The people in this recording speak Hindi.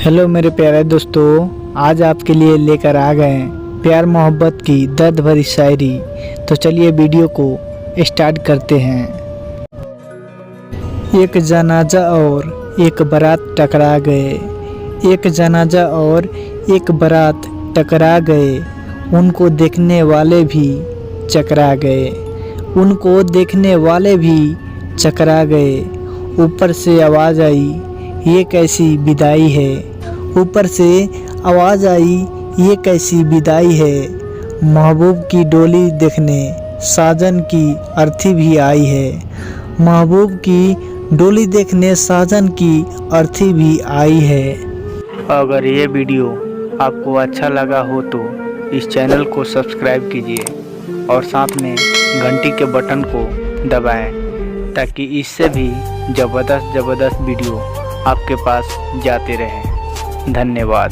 हेलो मेरे प्यारे दोस्तों, आज आपके लिए लेकर आ गए हैं प्यार मोहब्बत की दर्द भरी शायरी। तो चलिए वीडियो को स्टार्ट करते हैं। एक जनाजा और एक बारात टकरा गए, एक जनाजा और एक बारात टकरा गए। उनको देखने वाले भी चकरा गए, उनको देखने वाले भी चकरा गए। ऊपर से आवाज़ आई, ये कैसी विदाई है। ऊपर से आवाज़ आई, ये कैसी विदाई है। महबूब की डोली देखने साजन की अर्थी भी आई है। महबूब की डोली देखने साजन की अर्थी भी आई है। अगर ये वीडियो आपको अच्छा लगा हो तो इस चैनल को सब्सक्राइब कीजिए और साथ में घंटी के बटन को दबाएं, ताकि इससे भी ज़बरदस्त वीडियो आपके पास जाते रहें। धन्यवाद।